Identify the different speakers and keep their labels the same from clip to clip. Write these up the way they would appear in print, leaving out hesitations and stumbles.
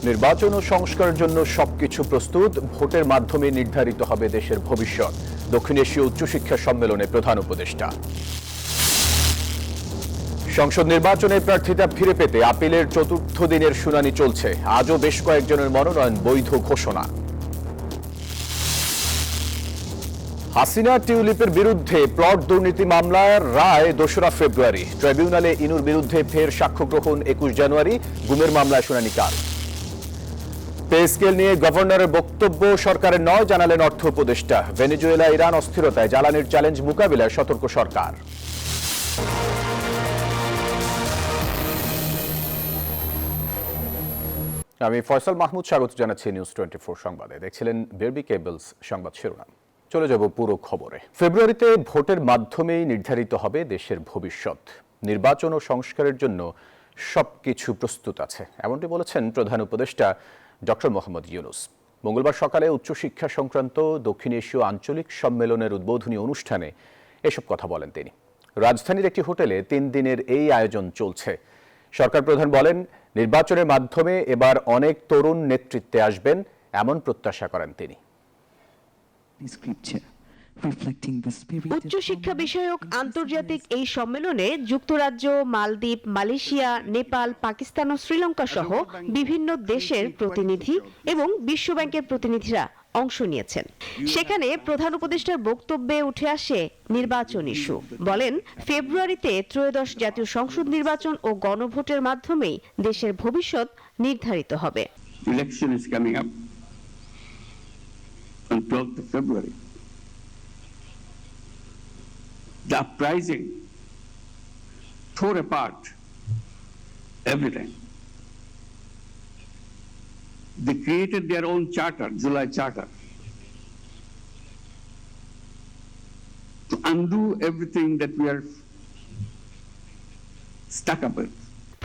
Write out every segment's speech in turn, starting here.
Speaker 1: নির্বাচন ও সংস্কারের জন্য সবকিছু প্রস্তুত, ভোটের মাধ্যমে নির্ধারিত হবে দেশের ভবিষ্যৎ। দক্ষিণ এশীয় উচ্চশিক্ষা সম্মেলনে প্রধান উপদেষ্টা। সংসদ নির্বাচনে প্রার্থিতা ফিরে পেতে আপিলের চতুর্থ দিনের শুনানি চলছে। আজও বেশ কয়েকজনের মনোনয়ন বৈধ ঘোষণা। হাসিনা টিউলিপের বিরুদ্ধে প্লট দুর্নীতি মামলার রায় 2রা ফেব্রুয়ারি। ট্রাইব্যুনালে ইনুর বিরুদ্ধে ফের সাক্ষ্য গ্রহণ 21 জানুয়ারি। গুমের মামলায় শুনানি কাল। পে স্কেল নিয়ে গভর্নরের বক্তব্য সরকারের নয়, জানালেন অর্থ উপদেষ্টা। ভেনেজুয়েলা ইরান অস্থিরতায় জ্বালানির চ্যালেঞ্জ মোকাবিলায় সতর্ক সরকার। আমি ফয়সাল মাহমুদ, স্বাগত জানাচ্ছি নিউজ 24 সংবাদে। দেখছিলেন বেরবি কেবলস সংবাদ শিরোনাম। চলে যাব পুরো খবরে। ফেব্রুয়ারিতে ভোটের মাধ্যমেই নির্ধারিত হবে দেশের ভবিষ্যৎ। নির্বাচন ও সংস্কারের জন্য সবকিছু প্রস্তুত আছে, এমনটি বলেছেন প্রধান উপদেষ্টা ডক্টর মোহাম্মদ ইউনূস। মঙ্গলবার সকালে উচ্চশিক্ষা সংক্রান্ত দক্ষিণ এশীয় আঞ্চলিক সম্মেলনের উদ্বোধনী অনুষ্ঠানে এসব কথা বলেন তিনি। রাজধানীর একটি হোটেলে 3 দিনের এই আয়োজন চলছে। সরকার প্রধান বলেন, নির্বাচনের মাধ্যমে এবার অনেক তরুণ নেতৃত্বে আসবেন, এমন প্রত্যাশা করেন তিনি।
Speaker 2: উচ্চশিক্ষা বিষয়ক আন্তর্জাতিক এই সম্মেলনে যুক্তরাজ্য, মালদ্বীপ, মালয়েশিয়া, নেপাল, পাকিস্তান ও শ্রীলঙ্কা সহ বিভিন্ন দেশের প্রতিনিধি এবং বিশ্বব্যাংকের প্রতিনিধিরা অংশ নিয়েছেন। সেখানে প্রধান উপদেষ্টার বক্তব্যে উঠে আসে নির্বাচন ইস্যু। বলেন, ফেব্রুয়ারিতে ত্রয়োদশ জাতীয় সংসদ নির্বাচন ও গণভোটের মাধ্যমেই দেশের ভবিষ্যৎ নির্ধারিত হবে।
Speaker 3: Election is coming up on 12th of February. The uprising tore apart everything. They created their own charter, July Charter, to undo everything that we are stuck up with.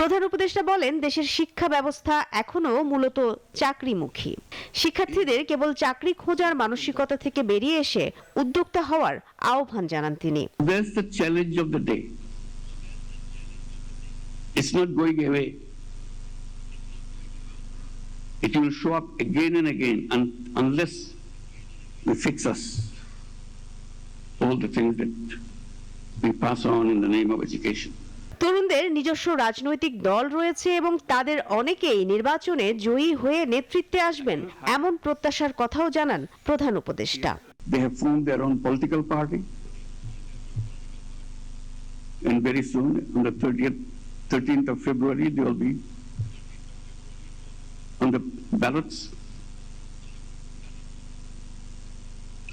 Speaker 2: প্রধান উপদেষ্টা বলেন, দেশের শিক্ষা ব্যবস্থা এখনো মূলত চাকরিমুখী। শিক্ষার্থীদের কেবল চাকরি খোঁজার মানসিকতা থেকে বেরিয়ে এসে উদ্যোক্তা হওয়ার আহ্বান জানান তিনি।
Speaker 3: That's the challenge of the day. It's not going away. It will show up again and again unless we fix us all the things that we pass on in the name of education.
Speaker 2: তরুণদের নিজস্ব রাজনৈতিক দল রয়েছে এবং তাদের অনেকেই নির্বাচনে জয়ী হয়ে নেতৃত্বে আসবেন, এমন প্রত্যাশার কথাও জানান প্রধান উপদেষ্টা।
Speaker 3: They have formed their own political party, and very soon, on the 13th of February, they will be on the ballots.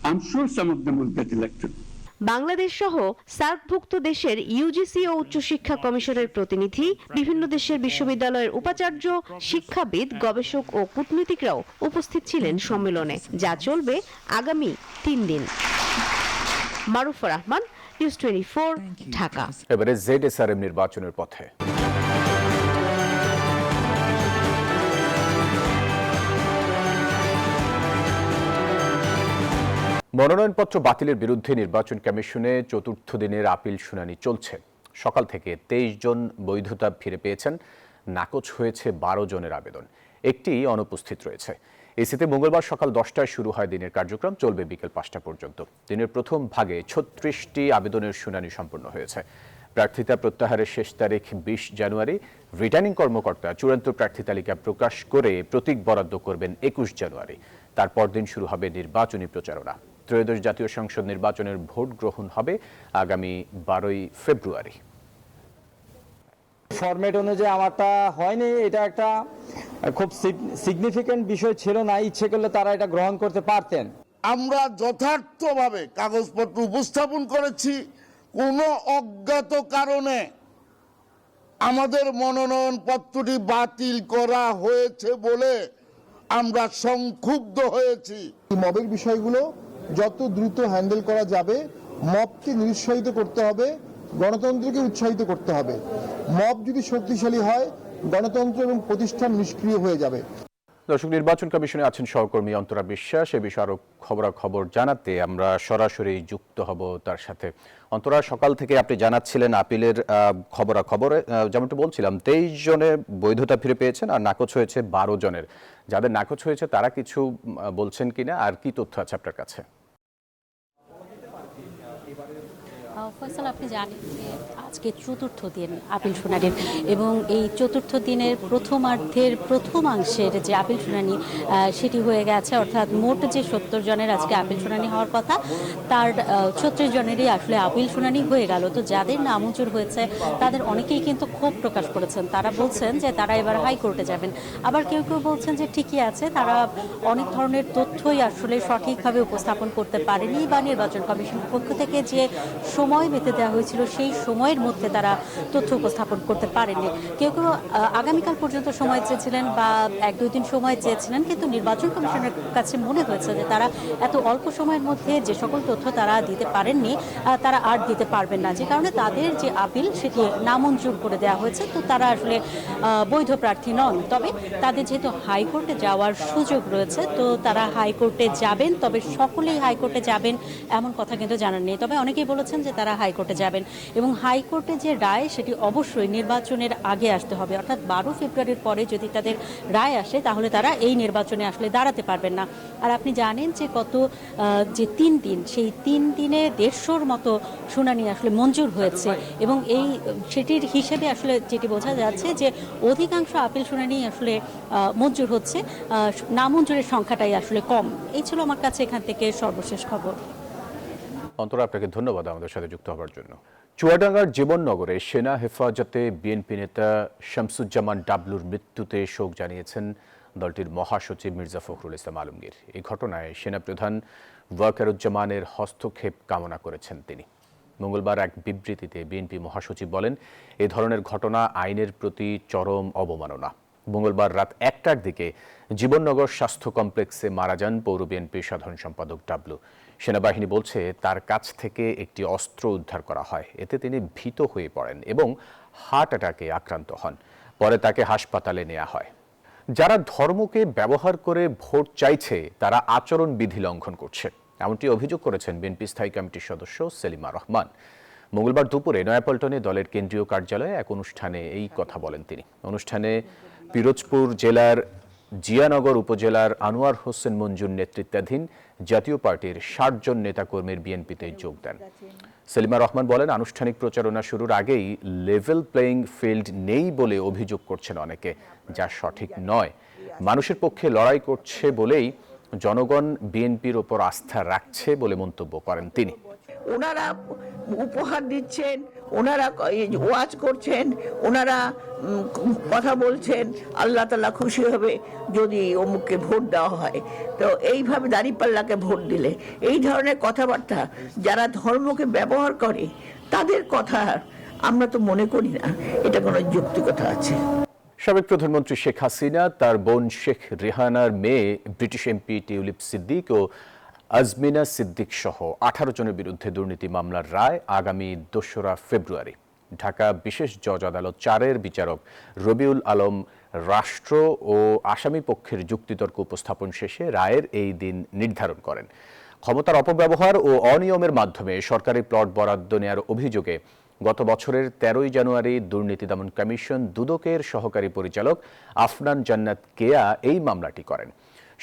Speaker 3: I'm sure some of them will get elected.
Speaker 2: Bangladesh সহ সার্কভুক্ত দেশের ইউজিসি ও উচ্চশিক্ষা কমিশনের প্রতিনিধি, বিভিন্ন দেশের বিশ্ববিদ্যালয়ের উপাচার্য, শিক্ষাবিদ, গবেষক ও কূটনীতিকরাও উপস্থিত ছিলেন সম্মেলনে, যা চলবে আগামী 3 দিন। মারুফা রহমান, নিউজ 24, ঢাকা।
Speaker 1: এবারে জেডএসআরএম নির্বাচনের পথে। মনোনয়নপত্র বাতিলের বিরুদ্ধে নির্বাচন কমিশনে চতুর্থ দিনের আপিল শুনানি চলছে। সকাল থেকে 23 জন বৈধতা ফিরে পেয়েছেন। নাকচ হয়েছে 12 জনের আবেদন, একটি অনুপস্থিত রয়েছে। এসিতে মঙ্গলবার সকাল 10টায় শুরু হয় দিনের কার্যক্রম, চলবে বিকেল 5টা পর্যন্ত। দিনের প্রথম ভাগে 36টি আবেদনের শুনানি সম্পন্ন হয়েছে। প্রার্থিতা প্রত্যাহারের শেষ তারিখ 20 জানুয়ারি। রিটার্নিং কর্মকর্তা চূড়ান্ত প্রার্থী তালিকা প্রকাশ করে প্রতীক বরাদ্দ করবেন 21 জানুয়ারি। তারপর দিন শুরু হবে নির্বাচনী প্রচারণা। ত্রয়োদশ জাতীয় সংসদ নির্বাচনের ভোট গ্রহণ হবে আগামী 12 ফেব্রুয়ারি।
Speaker 4: ফরম্যাট অনুযায়ী আমারটা হয়নি, এটা একটা খুব সিগনিফিক্যান্ট বিষয় ছিল না। ইচ্ছে করলে তারা এটা গ্রহণ করতে পারতেন।
Speaker 5: আমরা যথার্থভাবে কাগজপত্র উপস্থাপন করেছি। কোনো অজ্ঞাত কারণে আমাদের মনোনয়ন পত্রটি বাতিল করা হয়েছে বলে আমরা সংক্ষুব্ধ হয়েছি।
Speaker 6: মবের বিষয়গুলো যত দ্রুত হ্যান্ডেল করা যাবে, মবকে নিরুৎসাহিত করতে হবে, গণতন্ত্রকে উৎসাহিত করতে হবে। মব যদি শক্তিশালী হয়, গণতন্ত্র এবং প্রতিষ্ঠান নিষ্ক্রিয় হয়ে যাবে।
Speaker 1: দর্শক, নির্বাচন কমিশনে আছেন সহকর্মী অন্তরা বিশ্বাস। এ বিষয়ে আরো খবরাখবর জানাতে আমরা সরাসরি যুক্ত হব তার সাথে। অন্তরা, সকাল থেকে আপনি জানাচ্ছিলেন আপিলের খবরাখবরে, যেমনটা বলছিলাম 23 জনের বৈধতা ফিরে পেয়েছেন আর নাকচ হয়েছে 12 জনের। যাদের নাকচ হয়েছে তারা কিছু বলছেন কিনা, আর কি তথ্য আছে আপনার কাছে?
Speaker 7: ফয়সাল, আপনি জানেন যে আজকে চতুর্থ দিন আপিল শুনানির, এবং এই চতুর্থ দিনের প্রথমার্ধের প্রথমাংশের যে আপিল শুনানি সেটি হয়ে গেছে। অর্থাৎ মোট যে 70 জনের আজকে আপিল শুনানি হওয়ার কথা, তার 36 জনেরই আসলে আপিল শুনানি হয়ে গেল। তো যাদের নামঞ্জুর হয়েছে তাদের অনেকেই কিন্তু ক্ষোভ প্রকাশ করেছেন। তারা বলছেন যে তারা এবার হাইকোর্টে যাবেন। আবার কেউ কেউ বলছেন যে ঠিকই আছে, তারা অনেক ধরনের তথ্যই আসলে সঠিকভাবে উপস্থাপন করতে পারেনি, বা নির্বাচন কমিশনের পক্ষ থেকে যে সময় বেঁধে দেওয়া হয়েছিল সেই সময়ের মধ্যে তারা তথ্য উপস্থাপন করতে পারেনি। কেউ কেউ আগামীকাল পর্যন্ত সময় চেয়েছিলেন বা 1-2 দিন সময় চেয়েছিলেন, কিন্তু নির্বাচন কমিশনের কাছে মনে হয়েছে যে তারা এত অল্প সময়ের মধ্যে যে সকল তথ্য তারা দিতে পারেননি তারা আর দিতে পারবেন না, যে কারণে তাদের যে আপিল সেটি নামঞ্জুর করে দেওয়া হয়েছে। তো তারা আসলে বৈধ প্রার্থী নন। তবে তাদের যেহেতু হাইকোর্টে যাওয়ার সুযোগ রয়েছে, তো তারা হাইকোর্টে যাবেন। তবে সকলেই হাইকোর্টে যাবেন এমন কথা কিন্তু জানার নেই। তবে অনেকেই বলেছেন যে তারা হাইকোর্টে যাবেন, এবং হাইকোর্টে যে রায় সেটি অবশ্যই নির্বাচনের আগে আসতে হবে। অর্থাৎ 12 ফেব্রুয়ারির পরে যদি তাদের রায় আসে তাহলে তারা এই নির্বাচনে আসলে দাঁড়াতে পারবেন না। আর আপনি জানেন যে গত যে 3 দিন, সেই 3 দিনে 150-র মতো শুনানি আসলে মঞ্জুর হয়েছে, এবং সেটির হিসেবে আসলে যেটি বোঝা যাচ্ছে যে অধিকাংশ আপিল শুনানি আসলে মঞ্জুর হচ্ছে, নামঞ্জুরের সংখ্যাটাই আসলে কম। এই ছিল আমার কাছে এখান থেকে সর্বশেষ খবর।
Speaker 1: অন্তরা, আপনাকে ধন্যবাদ আমাদের সাথে যুক্ত হওয়ার জন্য। চুয়াডাঙ্গার জীবননগরে সেনা হেফাজতে বিএনপি নেতা শামসুজ্জামান ডাবলুর মৃত্যুতে শোক জানিয়েছেন দলটির মহাসচিব মির্জা ফখরুল ইসলাম আলমগীর। এই ঘটনায় সেনাপ্রধান ওয়াকারুজ্জামানের হস্তক্ষেপ কামনা করেছেন তিনি। মঙ্গলবার এক বিবৃতিতে বিএনপি মহাসচিব বলেন, এ ধরনের ঘটনা আইনের প্রতি চরম অবমাননা। মঙ্গলবার রাত 1টার দিকে জীবননগর স্বাস্থ্য কমপ্লেক্সে মারা যান পৌর বিএনপির সাধারণ সম্পাদক ডাবলু। সেনাবাহিনী বলছে তার কাছ থেকে একটি অস্ত্র উদ্ধার করা হয়। এতে তিনি ভীত হয়ে পড়েন এবং হার্ট অ্যাটাকে আক্রান্ত হন। পরে তাকে হাসপাতালে নেওয়া হয়। যারা ধর্মকে ব্যবহার করে ভোট চাইছে তারা আচরণ বিধি লঙ্ঘন করছে, এমনটি অভিযোগ করেছেন বিএনপি স্থায়ী কমিটির সদস্য সেলিমা রহমান। মঙ্গলবার দুপুরে নয়াপল্টনে দলের কেন্দ্রীয় কার্যালয়ে এক অনুষ্ঠানে এই কথা বলেন তিনি। অনুষ্ঠানে পিরোজপুর জেলার জিয়ানগর উপজেলার আনোয়ার হোসেন মঞ্জুর নেতৃত্বাধীন জাতীয় পার্টির 60 জন নেতাকর্মীর বিএনপিতে যোগ দেন। সেলিমা রহমান বলেন, আনুষ্ঠানিক প্রচারণা শুরুর আগেই লেভেল প্লেয়িং ফিল্ড নেই বলে অভিযোগ করছেন অনেকে, যা সঠিক নয়। মানুষের পক্ষে লড়াই করছে বলেই জনগণ বিএনপির ওপর আস্থা রাখছে বলে মন্তব্য করেন তিনি।
Speaker 8: ওনারা উপহার দিচ্ছেন, ওনারা ওয়াজ করছেন, ওনারা কথা বলছেন, আল্লাহ তাআলা খুশি হবে যদি অমুককে ভোট দেওয়া হয়। তো এইভাবে দাঁড়িপাল্লাকে ভোট দিলে এই ধরনের কথাবার্তা যারা ধর্মকে ব্যবহার করে তাদের কথা আমরা তো মনে করি না এটা কোনো যৌক্তিকতা আছে।
Speaker 1: সাবেক প্রধানমন্ত্রী শেখ হাসিনা, তার বোন শেখ রেহানার মেয়ে ব্রিটিশ এমপি টিউলিপ সিদ্দিক ও আজমিনা সিদ্দিক সহ 18 জনের বিরুদ্ধে দুর্নীতি মামলার রায় আগামী 2রা ফেব্রুয়ারি। ঢাকা বিশেষ জজ আদালত 4-এর বিচারক রবিউল আলম রাষ্ট্র ও আসামি পক্ষের যুক্তিতর্ক উপস্থাপন শেষে রায়ের এই দিন নির্ধারণ করেন। ক্ষমতার অপব্যবহার ও অনিয়মের মাধ্যমে সরকারি প্লট বরাদ্দ নেওয়ার অভিযোগে গত বছরের 13ই জানুয়ারি দুর্নীতি দমন কমিশন দুদকের সহকারী পরিচালক আফনান জান্নাত কেয়া এই মামলাটি করেন।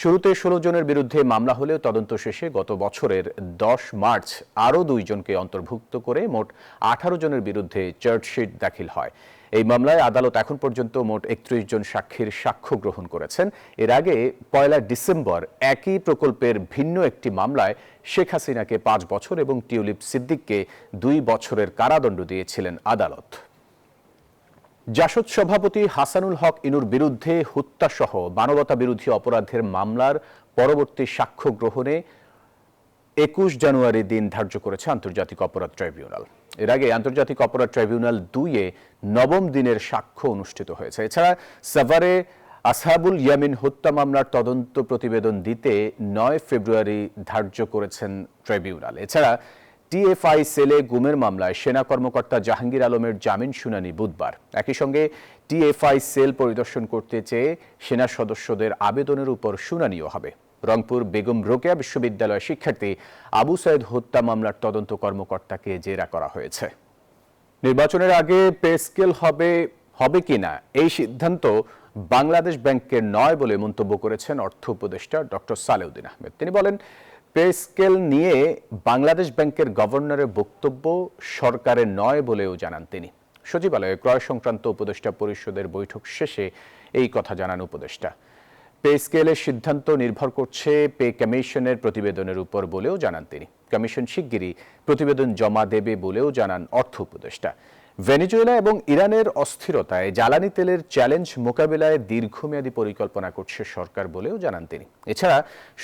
Speaker 1: শুরুতে 16 জনের বিরুদ্ধে মামলা হলেও তদন্ত শেষে গত বছরের 10 মার্চ আরও 2 জনকে অন্তর্ভুক্ত করে মোট 18 জনের বিরুদ্ধে চার্জশিট দাখিল হয়। এই মামলায় আদালত এখন পর্যন্ত মোট 31 জন সাক্ষীর সাক্ষ্য গ্রহণ করেছেন। এর আগে 1 ডিসেম্বর একই প্রকল্পের ভিন্ন একটি মামলায় শেখ হাসিনাকে 5 বছর এবং টিউলিপ সিদ্দিককে 2 বছরের কারাদণ্ড দিয়েছিলেন আদালত। জাসদ সভাপতি হাসানুল হক ইনুর বিরুদ্ধে হত্যাসহ মানবতা বিরোধী অপরাধের মামলার পরবর্তী সাক্ষ্য গ্রহণে 21 জানুয়ারি দিন ধার্য করেছে আন্তর্জাতিক অপরাধ ট্রাইব্যুনাল। এর আগে আন্তর্জাতিক অপরাধ ট্রাইব্যুনাল 2-এ 9ম দিনের সাক্ষ্য অনুষ্ঠিত হয়েছে। এছাড়া সাভারে আসহাবুল ইয়ামিন হত্যা মামলার তদন্ত প্রতিবেদন দিতে 9 ফেব্রুয়ারি ধার্য করেছেন ট্রাইব্যুনাল। এছাড়া টিএফআই সেলে গুমের মামলায় সেনা কর্মকর্তা জাহাঙ্গীর আলমের জামিন শুনানি বুধবার। একই সঙ্গে টিএফআই সেল পরিদর্শন করতে চেয়ে সেনা সদস্যদের আবেদনের উপর শুনানিও হবে। রংপুর বেগম রোকেয়া বিশ্ববিদ্যালয়ের শিক্ষার্থী আবু সাইদ হত্যা মামলার তদন্ত কর্মকর্তাকে জেরা করা হয়েছে। নির্বাচনের আগে পে স্কেল হবে কিনা এই সিদ্ধান্ত বাংলাদেশ ব্যাংকের নয় বলে মন্তব্য করেছেন অর্থ উপদেষ্টা ডক্টর সালেউদ্দিন আহমেদ। তিনি বলেন, পে স্কেল নিয়ে বাংলাদেশ ব্যাংকের গভর্নরের বক্তব্য সরকারের নয় বলেও জানান তিনি। সচিবালয়ে ক্রয় সংক্রান্ত উপদেষ্টা পরিষদের বৈঠক শেষে এই কথা জানান উপদেষ্টা। পে স্কেলের সিদ্ধান্ত নির্ভর করছে পে কমিশনের প্রতিবেদনের উপর বলেও জানান তিনি। কমিশন শিগগিরই প্রতিবেদন জমা দেবে বলেও জানান অর্থ উপদেষ্টা। ভেনেজুয়েলা এবং ইরানের অস্থিরতায় জ্বালানি তেলের চ্যালেঞ্জ মোকাবিলায় দীর্ঘমেয়াদী পরিকল্পনা করছে সরকার বলেও জানান তিনি। এছাড়া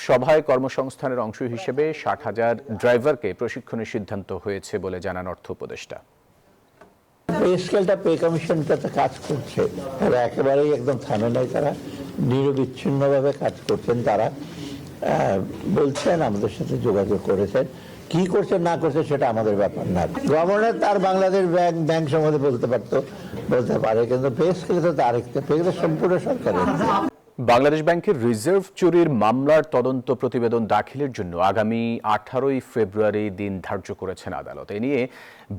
Speaker 1: সভায় কর্মসংস্থানের অংশ হিসেবে 60,000 ড্রাইভারকে প্রশিক্ষণের সিদ্ধান্ত হয়েছে বলে জানান অর্থ উপদেষ্টা।
Speaker 9: পে স্কেলটা পে কমিশনটাতে কাজ করছে, তারা একেবারেই একদম থামে নাই, তারা নিরবিচ্ছিন্নভাবে কাজ করছেন। তারা বলছেন, আমাদের সাথে যোগাযোগ করেছেন, কি করছেন না করছে সেটা আমাদের ব্যাপার না। গভর্নর তার বাংলাদেশ ব্যাংক সম্বন্ধে বলতে পারে, কিন্তু পে স্কেলে তো তার সম্পূর্ণ সরকারের।
Speaker 1: বাংলাদেশ ব্যাংকের রিজার্ভ চুরির মামলার তদন্ত প্রতিবেদন দাখিলের জন্য আগামী 18 ফেব্রুয়ারি দিন ধার্য করেছেন আদালত। এ নিয়ে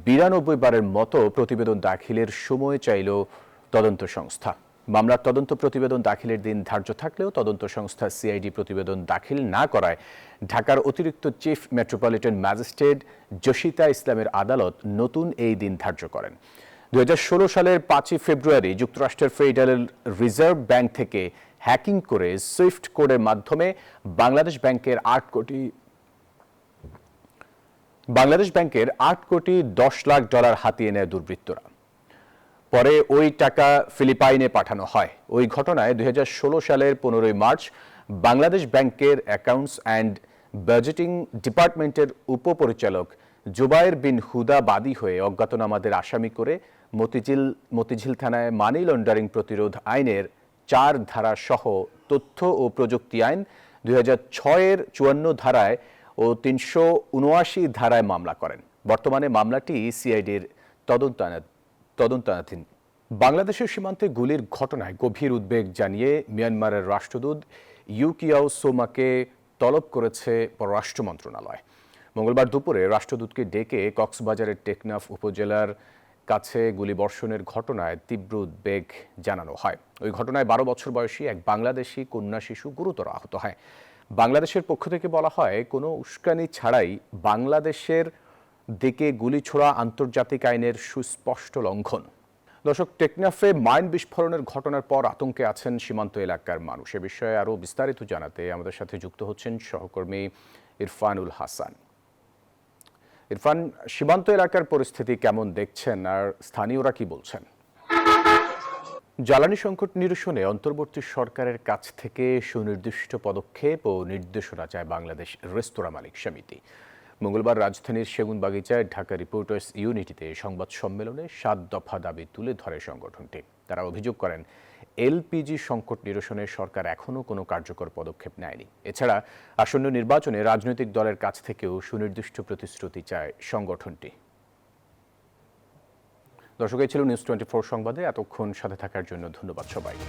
Speaker 1: 92 বারের মতো প্রতিবেদন দাখিলের সময় চাইল তদন্ত সংস্থা। মামলার তদন্ত প্রতিবেদন দাখিলের দিন ধার্য থাকলেও তদন্ত সংস্থা সিআইডি প্রতিবেদন দাখিল না করায় ঢাকার অতিরিক্ত চিফ মেট্রোপলিটন ম্যাজিস্ট্রেট জসিতা ইসলামের আদালত নতুন এই দিন ধার্য করেন। 2016 সালের 5 ফেব্রুয়ারি যুক্তরাষ্ট্রের ফেডারেল রিজার্ভ ব্যাংক থেকে হ্যাকিং করে সুইফট কোডের মাধ্যমে বাংলাদেশ ব্যাংকের 8 কোটি 10 লাখ ডলার হাতিয়ে নেয় দুর্বৃত্তরা। পরে ওই টাকা ফিলিপাইনে পাঠানো হয়। ওই ঘটনায় 2016 সালের 15 মার্চ বাংলাদেশ ব্যাংকের অ্যাকাউন্টস অ্যান্ড বাজেটিং ডিপার্টমেন্টের উপপরিচালক জুবায়ের বিন হুদা বাদী হয়ে অজ্ঞাতনামাদের আসামি করে মতিঝিল থানায় মানি লন্ডারিং প্রতিরোধ আইনের 4 ধারা সহ তথ্য ও প্রযুক্তি আইন 2006-এর 54 ধারায় ও 379 ধারায় মামলা করেন। বর্তমানে মামলাটি সিআইডির তদন্তাধীন। বাংলাদেশের সীমান্তে গুলির ঘটনায় গভীর উদ্বেগ জানিয়ে মিয়ানমারের রাষ্ট্রদূত ইউ কিয়াও সোমাকে তলব করেছে পররাষ্ট্র মন্ত্রণালয়। মঙ্গলবার দুপুরে রাষ্ট্রদূতকে ডেকে কক্সবাজারের টেকনাফ উপজেলার কাছে গুলিবর্ষণের ঘটনায় তীব্র উদ্বেগ জানানো হয়। ওই ঘটনায় 12 বছর বয়সী এক বাংলাদেশি কন্যা শিশু গুরুতর আহত হয়। বাংলাদেশের পক্ষ থেকে বলা হয়, কোনো উস্কানি ছাড়াই বাংলাদেশের দিকে গুলি ছোড়া আন্তর্জাতিক আইনের সুস্পষ্ট লঙ্ঘন। দর্শক, টেকনাফে মাইন বিস্ফোরণের ঘটনার পর আতঙ্কে আছেন সীমান্ত এলাকার মানুষ। এ বিষয়ে আরও বিস্তারিত জানাতে আমাদের সাথে যুক্ত হচ্ছেন সহকর্মী ইরফানুল হাসান। ইরফান, সীমান্ত এলাকার পরিস্থিতি কেমন দেখছেন আর স্থানীয়রা কি বলছেন? জ্বালানি সংকট নিরসনে অন্তর্বর্তী সরকারের কাছ থেকে সুনির্দিষ্ট পদক্ষেপ ও নির্দেশনা চায় বাংলাদেশ রেস্তোরাঁ মালিক সমিতি। মঙ্গলবার রাজধানীর সেগুনবাগিচায় ঢাকা রিপোর্টার্স ইউনিটিতে সংবাদ সম্মেলনে 7 দফা দাবি তুলে ধরে সংগঠনটি। তারা অভিযোগ করেন, এলপিজি সংকট নিরসনে সরকার এখনও কোনো কার্যকর পদক্ষেপ নেয়নি। এছাড়া আসন্ন নির্বাচনে রাজনৈতিক দলের কাছ থেকেও সুনির্দিষ্ট প্রতিশ্রুতি চায় সংগঠনটি। দর্শক, এই ছিল নিউজ 24 সংবাদে। এতক্ষণ সাথে থাকার জন্য ধন্যবাদ সবাইকে।